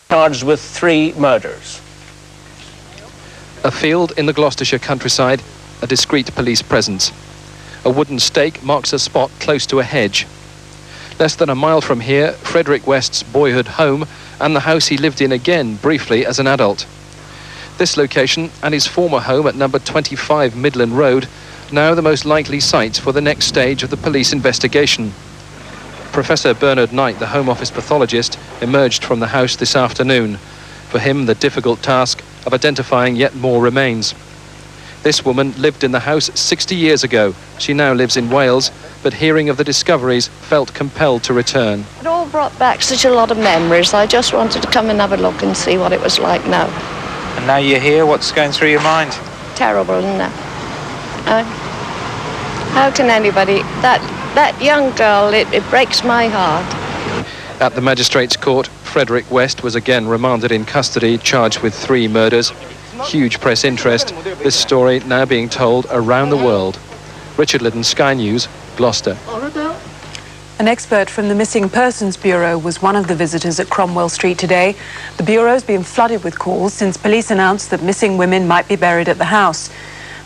charged with 3 murders. A field in the Gloucestershire countryside, a discreet police presence. A wooden stake marks a spot close to a hedge. Less than a mile from here, Frederick West's boyhood home and the house he lived in again briefly as an adult. This location and his former home at number 25 Midland Road, now the most likely sites for the next stage of the police investigation. Professor Bernard Knight, the Home Office pathologist, emerged from the house this afternoon. For him, the difficult task of identifying yet more remains. This woman lived in the house 60 years ago. She now lives in Wales, but hearing of the discoveries, felt compelled to return. It all brought back such a lot of memories. I just wanted to come and have a look and see what it was like now. And now you're here, what's going through your mind? Terrible, isn't it? How can anybody... That young girl, it breaks my heart. At the magistrates' court, Frederick West was again remanded in custody, charged with 3 murders. Huge press interest, this story now being told around the world. Richard Liddon, Sky News, Gloucester. An expert from the Missing Persons Bureau was one of the visitors at Cromwell Street today. The Bureau's been flooded with calls since police announced that missing women might be buried at the house.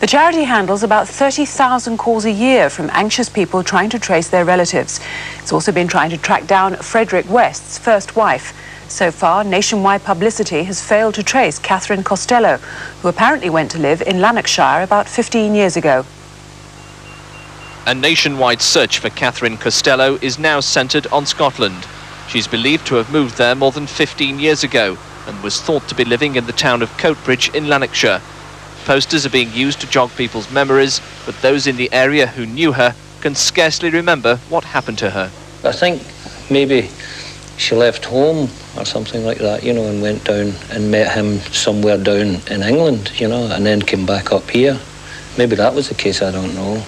The charity handles about 30,000 calls a year from anxious people trying to trace their relatives. It's also been trying to track down Frederick West's first wife. So far, nationwide publicity has failed to trace Catherine Costello, who apparently went to live in Lanarkshire about 15 years ago. A nationwide search for Catherine Costello is now centred on Scotland. She's believed to have moved there more than 15 years ago and was thought to be living in the town of Coatbridge in Lanarkshire. Posters are being used to jog people's memories, but those in the area who knew her can scarcely remember what happened to her. I think maybe she left home or something like that, you know, and went down and met him somewhere down in England, you know, and then came back up here. Maybe that was the case, I don't know.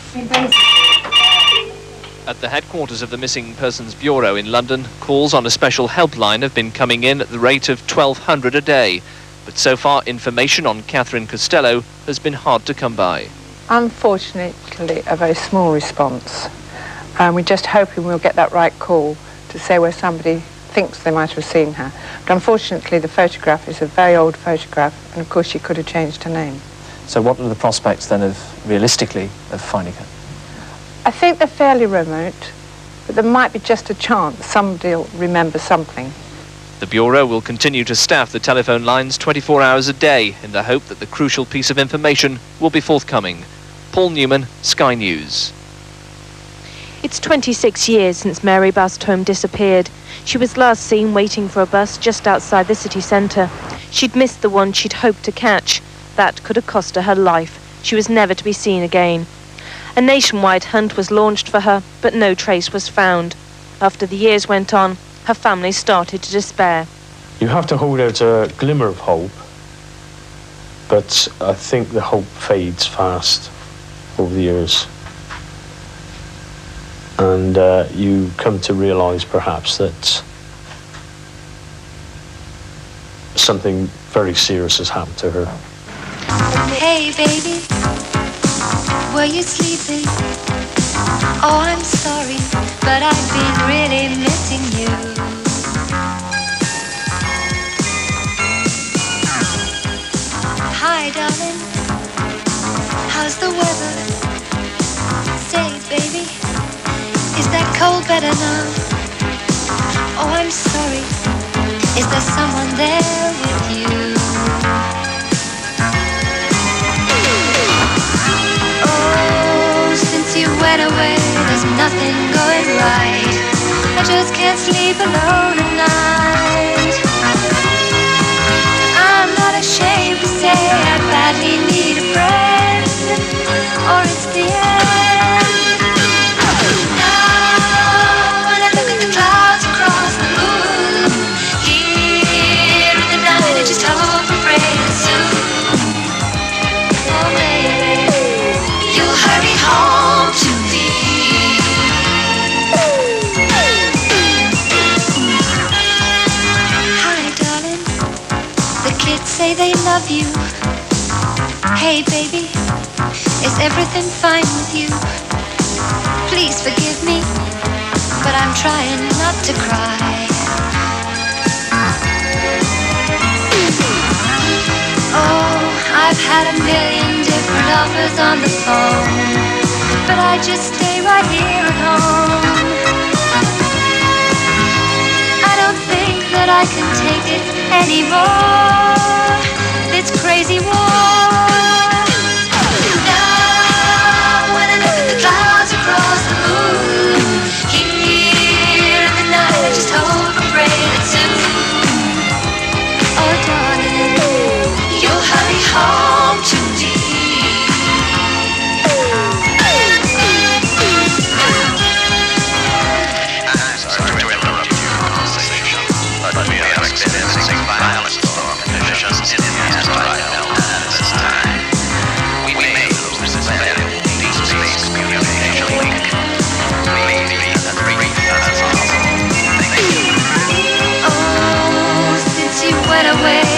At the headquarters of the Missing Persons Bureau in London, calls on a special helpline have been coming in at the rate of 1,200 a day. But so far, information on Catherine Costello has been hard to come by. Unfortunately, a very small response. We're just hoping we'll get that right call to say where somebody thinks they might have seen her. But unfortunately, the photograph is a very old photograph, and of course she could have changed her name. So what are the prospects then of, realistically, of finding her? I think they're fairly remote, but there might be just a chance somebody will remember something. The Bureau will continue to staff the telephone lines 24 hours a day in the hope that the crucial piece of information will be forthcoming. Paul Newman, Sky News. It's 26 years since Mary Bastholm disappeared. She was last seen waiting for a bus just outside the city centre. She'd missed the one she'd hoped to catch. That could have cost her life. She was never to be seen again. A nationwide hunt was launched for her, but no trace was found. After the years went on, her family started to despair. You have to hold out a glimmer of hope, but I think the hope fades fast over the years. And you come to realise perhaps that something very serious has happened to her. Hey baby, were you sleeping? Oh, I'm sorry, but I've been really missing you. Hi darling, how's the weather? Say baby, is that cold better now? Oh, I'm sorry, is there someone there with you? Oh, since you went away, there's nothing going right. I just can't sleep alone at night. I'm not ashamed to say I badly need a friend, or it's the end. Now when I look at the clouds across the moon, here in the night I just hope and pray that soon, oh baby, you'll hurry home to me. Hi darling, the kids say they love you. Hey baby, is everything fine with you? Please forgive me, but I'm trying not to cry. got a million different offers on the phone, but I just stay right here at home. I don't think that I can take it anymore, this crazy war. Now when I look at the clouds across the moon, here in the night I just hope and pray that soon, oh darling, you'll hurry home to me. I'm sorry to interrupt your conversation, but we are experiencing violent storm conditions in the east right now at this time. We may lose this valuable deep space communication link. Please be as brief as possible. Thank you. Oh, since you went away,